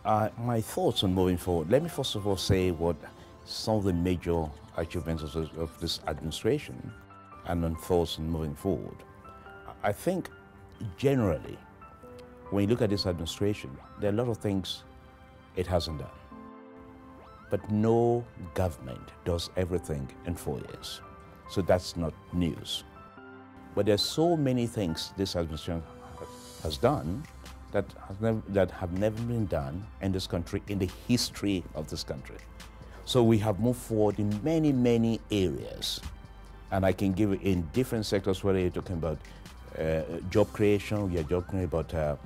My thoughts on moving forward. Let me first of all say what some of the major achievements of this administration and on thoughts on moving forward. I think generally, when you look at this administration, there are a lot of things it hasn't done. But no government does everything in 4 years. So that's not news. But there's so many things this administration has done that have never been done in this country, in the history of this country. So we have moved forward in many, many areas. And I can give you in different sectors, whether you're talking about job creation, you're talking about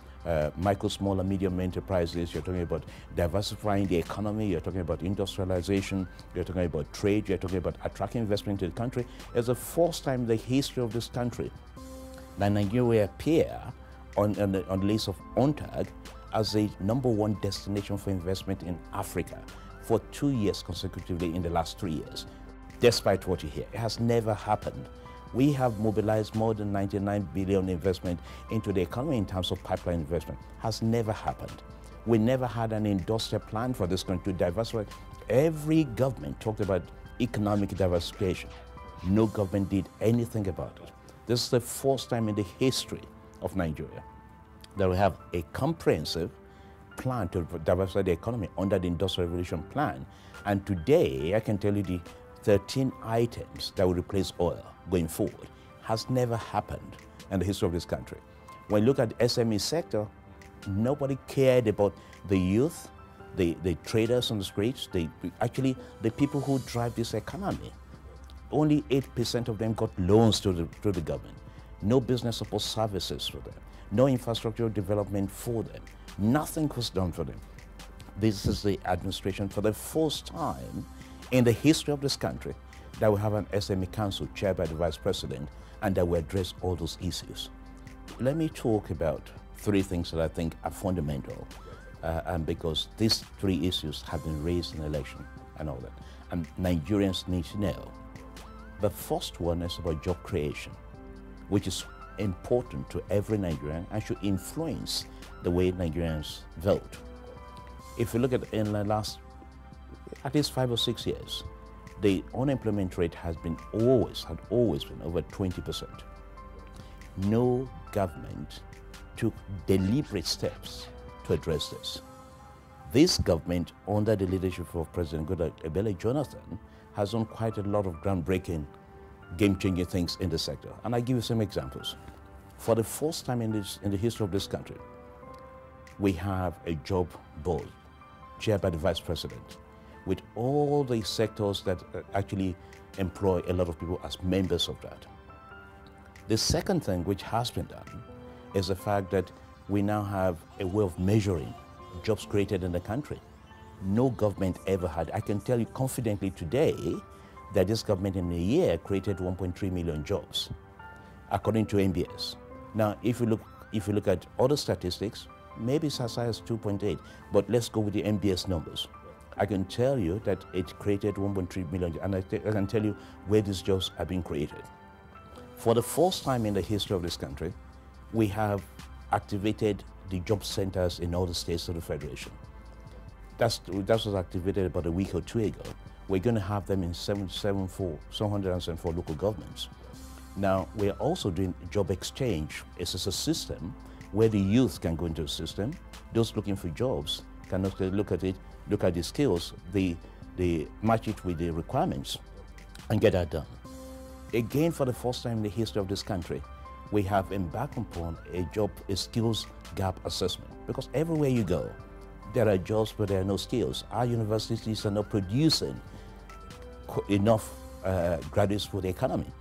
micro, small, and medium enterprises, you're talking about diversifying the economy, you're talking about industrialization, you're talking about trade, you're talking about attracting investment into the country. It's the first time in the history of this country that Nigeria will appear on the list of UNTAG as the #1 destination for investment in Africa for 2 years consecutively in the last 3 years. Despite what you hear, it has never happened. We have mobilized more than 99 billion investment into the economy in terms of pipeline investment. Has never happened. We never had an industrial plan for this country to diversify. Every government talked about economic diversification. No government did anything about it. This is the first time in the history of Nigeria that we have a comprehensive plan to diversify the economy under the Industrial Revolution Plan. And today, I can tell you the 13 items that will replace oil going forward has never happened in the history of this country. When you look at the SME sector, nobody cared about the youth, the traders on the streets, actually the people who drive this economy. Only 8% of them got loans to the government. No business support services for them. No infrastructural development for them. Nothing was done for them. This is the administration for the first time in the history of this country that we have an SME council chaired by the vice president and that will address all those issues. Let me talk about 3 things that I think are fundamental and because these 3 issues have been raised in the election and all that, and Nigerians need to know. The first one is about job creation, which is important to every Nigerian and should influence the way Nigerians vote. If you look at in the last at least 5 or 6 years, the unemployment rate had always been over 20%. No government took deliberate steps to address this. This government, under the leadership of President Goodluck Jonathan, has done quite a lot of groundbreaking, game-changing things in the sector. And I give you some examples. For the first time in the history of this country, we have a job board chaired by the vice president, with all the sectors that actually employ a lot of people as members of that. The second thing which has been done is the fact that we now have a way of measuring jobs created in the country. No government ever had. I can tell you confidently today that this government in a year created 1.3 million jobs, according to MBS. Now, if you look at other statistics, maybe it's as high as 2.8, but let's go with the MBS numbers. I can tell you that it created 1.3 million, and I can tell you where these jobs are being created. For the first time in the history of this country, we have activated the job centers in all the states of the Federation. That was activated about a week or 2 ago. We're going to have them in 774 local governments. Now, we're also doing job exchange. It's a system where the youth can go into the system. Those looking for jobs can look at it, look at the skills, they match it with the requirements and get that done. Again, for the first time in the history of this country, we have embarked upon a skills gap assessment, because everywhere you go, there are jobs but there are no skills. Our universities are not producing enough graduates for the economy.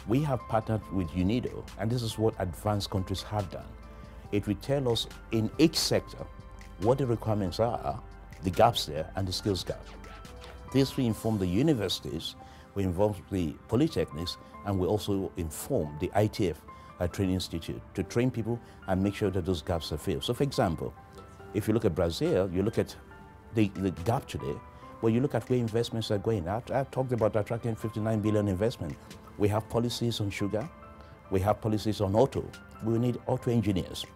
We have partnered with UNIDO, and this is what advanced countries have done. It will tell us in each sector what the requirements are, the gaps there, and the skills gap. This will inform the universities, we involve the polytechnics, and we also inform the ITF Training Institute to train people and make sure that those gaps are filled. So for example, if you look at Brazil, you look at the gap today, well, you look at where investments are going. I've talked about attracting 59 billion investment. We have policies on sugar, we have policies on auto. We need auto engineers.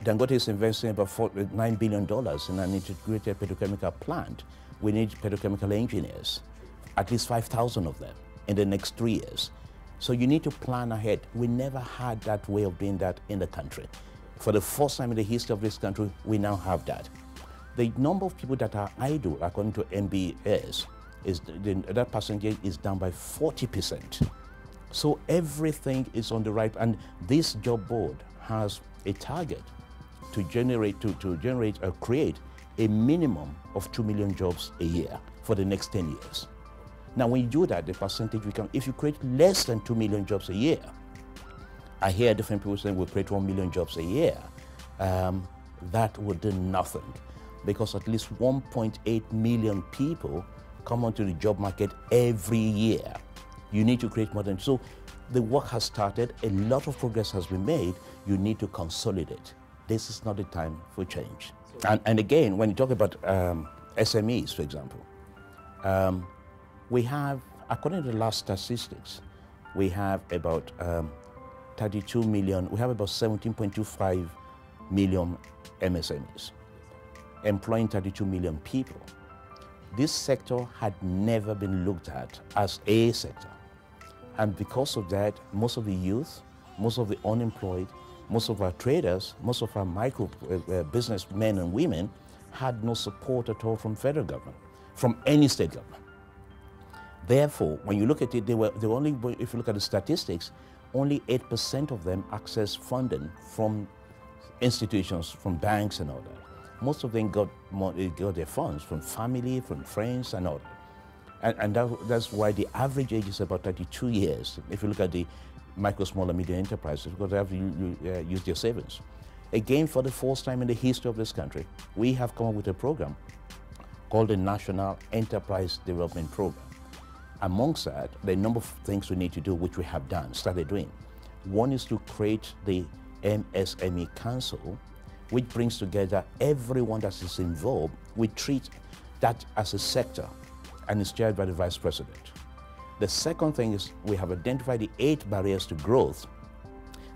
Dangote is investing about $9 billion in an integrated petrochemical plant. We need petrochemical engineers, at least 5,000 of them in the next 3 years. So you need to plan ahead. We never had that way of doing that in the country. For the first time in the history of this country, we now have that. The number of people that are idle, according to MBS, that percentage is down by 40%. So everything is on the right, and this job board has a target to create a minimum of 2 million jobs a year for the next 10 years. Now, when you do that, the percentage if you create less than 2 million jobs a year, I hear different people saying we'll create 1 million jobs a year. That would do nothing, because at least 1.8 million people come onto the job market every year. You need to create more than, so the work has started, a lot of progress has been made, you need to consolidate. This is not the time for change. And again, when you talk about SMEs, for example, we have, according to the last statistics, we have about 32 million, we have about 17.25 million MSMEs, employing 32 million people. This sector had never been looked at as a sector. And because of that, most of the youth, most of the unemployed, most of our traders, most of our micro business men and women had no support at all from federal government, from any state government. Therefore, when you look at it, they were only, if you look at the statistics, only 8% of them access funding from institutions, from banks and all that. Most of them got their funds from family, from friends and all that. And that's why the average age is about 32 years. If you look at the micro, small and medium enterprises, because they have to use their savings. Again, for the first time in the history of this country, we have come up with a program called the National Enterprise Development Program. Amongst that, there are a number of things we need to do, which we have done, started doing. One is to create the MSME Council, which brings together everyone that is involved. We treat that as a sector, and is chaired by the Vice President. The second thing is we have identified the 8 barriers to growth,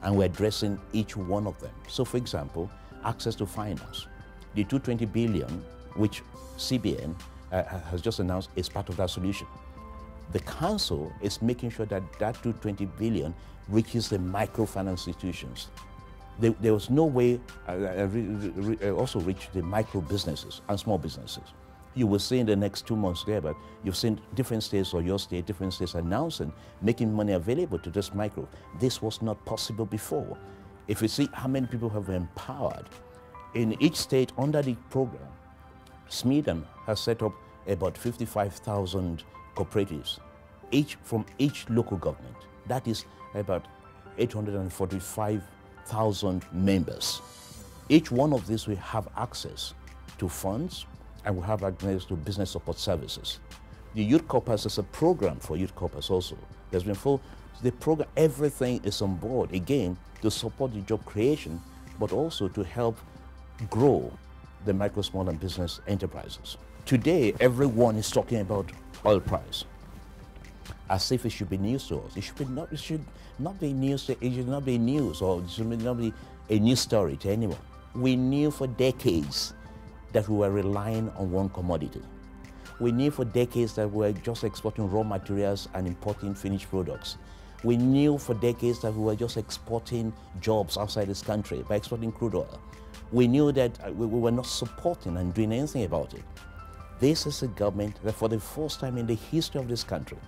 and we're addressing each one of them. So, for example, access to finance. The 220 billion, which CBN has just announced, is part of that solution. The council is making sure that that 220 billion reaches the microfinance institutions. There was no way also reach the micro businesses and small businesses. You will see in the next 2 months there, but you've seen different states, or your state, different states announcing, making money available to this micro. This was not possible before. If you see how many people have been empowered, in each state under the program, SMEDM has set up about 55,000 cooperatives, from each local government. That is about 845,000 members. Each one of these will have access to funds, and we have access to business support services. The Youth Corpus is a program for Youth Corpus also. There's been the program, everything is on board, again, to support the job creation, but also to help grow the micro, small, and business enterprises. Today, everyone is talking about oil price, as if it should be news to us. It should not be news, or it should not be a news story to anyone. We knew for decades that we were relying on one commodity. We knew for decades that we were just exporting raw materials and importing finished products. We knew for decades that we were just exporting jobs outside this country by exporting crude oil. We knew that we were not supporting and doing anything about it. This is a government that for the first time in the history of this country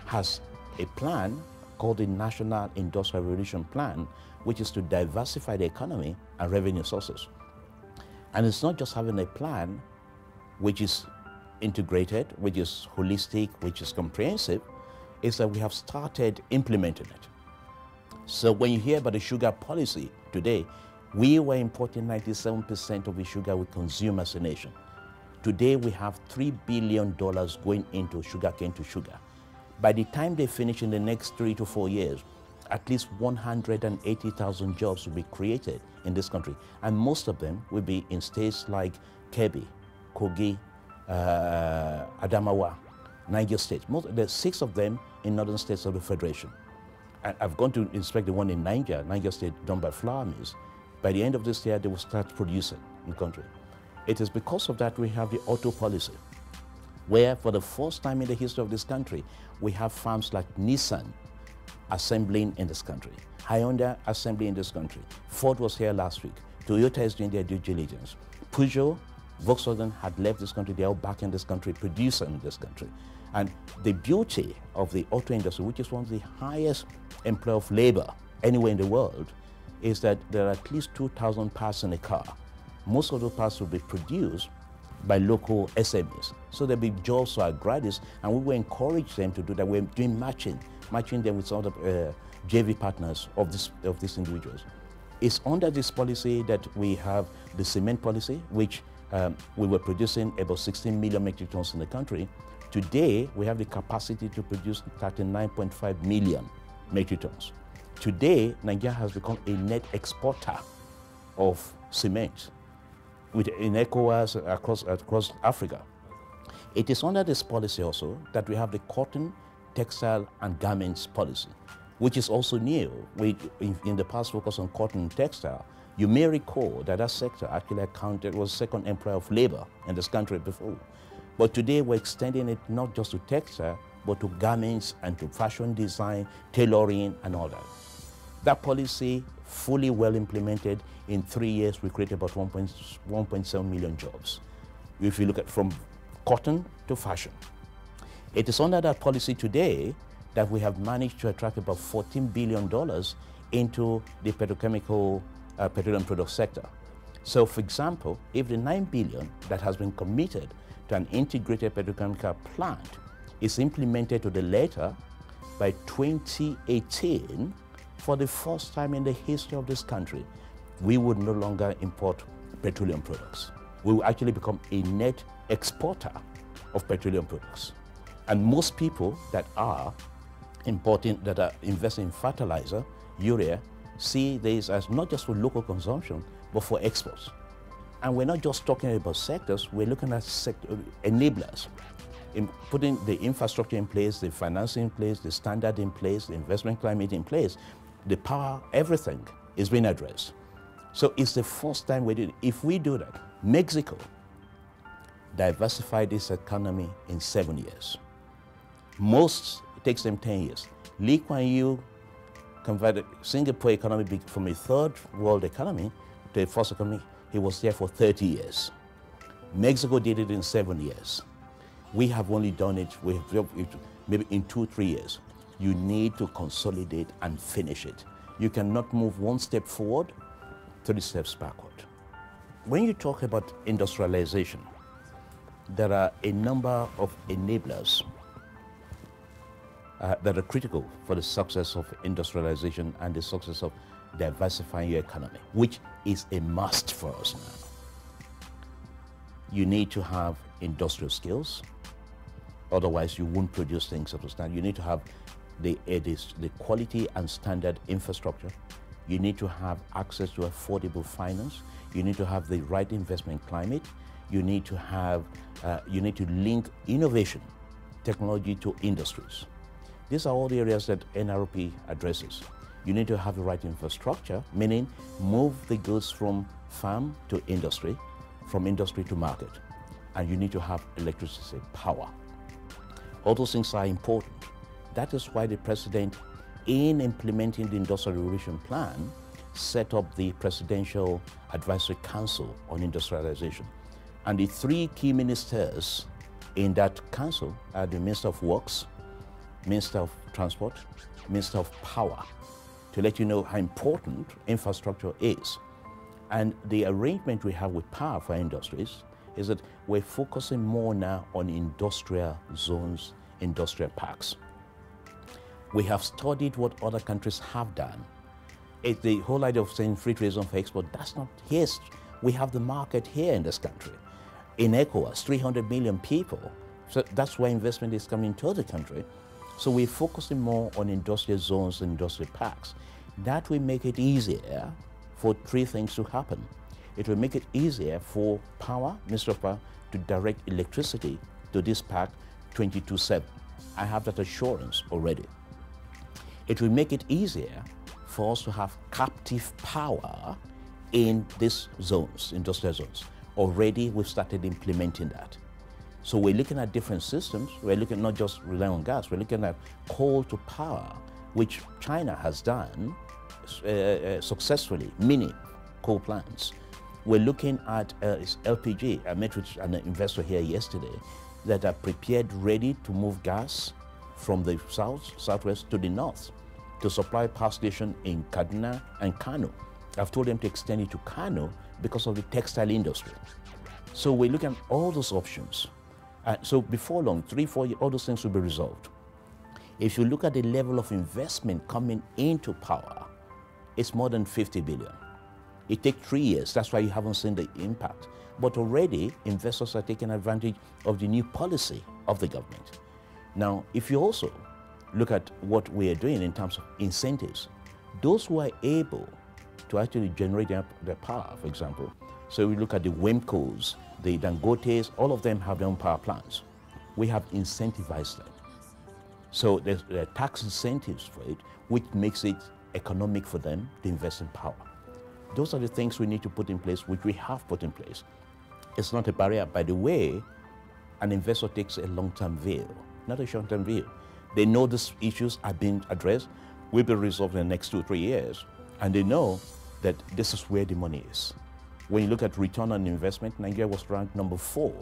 has a plan called the National Industrial Revolution Plan, which is to diversify the economy and revenue sources. And it's not just having a plan which is integrated, which is holistic, which is comprehensive, it's that we have started implementing it. So when you hear about the sugar policy today, we were importing 97% of the sugar we consume as a nation. Today we have $3 billion going into sugarcane to sugar. By the time they finish in the next 3 to 4 years, at least 180,000 jobs will be created in this country. And most of them will be in states like Kebbi, Kogi, Adamawa, Niger State. There's 6 of them in northern states of the Federation. I've gone to inspect the one in Niger State, done by flour mills. By the end of this year, they will start producing in the country. It is because of that we have the auto policy, where for the first time in the history of this country, we have firms like Nissan assembling in this country, Hyundai assembling in this country. Ford was here last week. Toyota is doing their due diligence. Peugeot, Volkswagen had left this country. They are back in this country, producing in this country. And the beauty of the auto industry, which is one of the highest employer of labor anywhere in the world, is that there are at least 2,000 parts in a car. Most of those parts will be produced by local SMEs. So there'll be jobs for our graduates, and we will encourage them to do that. We're doing matching them with some of the JV partners of these individuals. It's under this policy that we have the cement policy, which we were producing about 16 million metric tons in the country. Today, we have the capacity to produce 39.5 million metric tons. Today, Nigeria has become a net exporter of cement in ECOWAS across Africa. It is under this policy also that we have the cotton, textile, and garments policy, which is also new. We, in the past, focused on cotton and textile. You may recall that that sector actually was second employer of labor in this country before. But today, we're extending it not just to textile, but to garments and to fashion design, tailoring, and all that. That policy, fully well implemented, in 3 years, we created about 1.7 million jobs. If you look at from cotton to fashion. It is under that policy today that we have managed to attract about $14 billion into the petroleum product sector. So, for example, if the $9 billion that has been committed to an integrated petrochemical plant is implemented to the letter by 2018, for the first time in the history of this country, we would no longer import petroleum products. We will actually become a net exporter of petroleum products. And most people that are investing in fertilizer, urea, see this as not just for local consumption, but for exports. And we're not just talking about sectors, we're looking at enablers. In putting the infrastructure in place, the financing in place, the standard in place, the investment climate in place, the power, everything is being addressed. So it's the first time we did it. If we do that, Mexico diversified its economy in 7 years. Most, it takes them 10 years. Lee Kuan Yew converted Singapore economy from a third world economy to a first economy. He was there for 30 years. Mexico did it in 7 years. We have only done it, maybe in 2-3 years. You need to consolidate and finish it. You cannot move one step forward, 3 steps backward. When you talk about industrialization, there are a number of enablers that are critical for the success of industrialization and the success of diversifying your economy, which is a must for us now. You need to have industrial skills, otherwise you won't produce things up to standard. You need to have the quality and standard infrastructure. You need to have access to affordable finance. You need to have the right investment climate. You need to link innovation, technology to industries. These are all the areas that NRP addresses. You need to have the right infrastructure, meaning move the goods from farm to industry, from industry to market. And you need to have electricity power. All those things are important. That is why the president, in implementing the Industrial Revolution Plan, set up the Presidential Advisory Council on Industrialization. And the 3 key ministers in that council are the Minister of Works, Minister of Transport, Minister of Power, to let you know how important infrastructure is. And the arrangement we have with Power for Industries is that we're focusing more now on industrial zones, industrial parks. We have studied what other countries have done. The whole idea of saying free trade zone for export, that's not here. We have the market here in this country. In ECOWAS, 300 million people. So that's why investment is coming to the country. So we're focusing more on industrial zones and industrial parks. That will make it easier for 3 things to happen. It will make it easier for Power, Minister of Power, to direct electricity to this park 24/7. I have that assurance already. It will make it easier for us to have captive power in these zones, industrial zones. Already we've started implementing that. So we're looking at different systems. We're looking not just relying on gas, we're looking at coal to power, which China has done successfully, mini coal plants. We're looking at LPG. I met with an investor here yesterday that are prepared, ready to move gas from the southwest to the north to supply power station in Kaduna and Kano. I've told them to extend it to Kano because of the textile industry. So we're looking at all those options. So before long, 3-4 years, all those things will be resolved. If you look at the level of investment coming into power, it's more than 50 billion. It takes 3 years, that's why you haven't seen the impact. But already, investors are taking advantage of the new policy of the government. Now, if you also look at what we are doing in terms of incentives, those who are able to actually generate their power, for example, so we look at the WIMCOs, the Dangotes, all of them have their own power plants. We have incentivized them. So there are tax incentives for it, which makes it economic for them to invest in power. Those are the things we need to put in place, which we have put in place. It's not a barrier. By the way, an investor takes a long-term view, not a short-term view. They know these issues are being addressed, will be resolved in the next 2-3 years, and they know that this is where the money is. When you look at return on investment, Nigeria was ranked number 4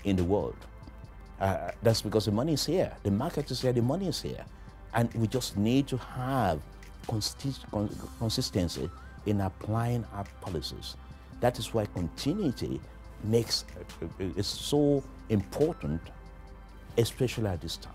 in the world. That's because the money is here. The market is here, the money is here. And we just need to have consistency in applying our policies. That is why continuity is so important, especially at this time.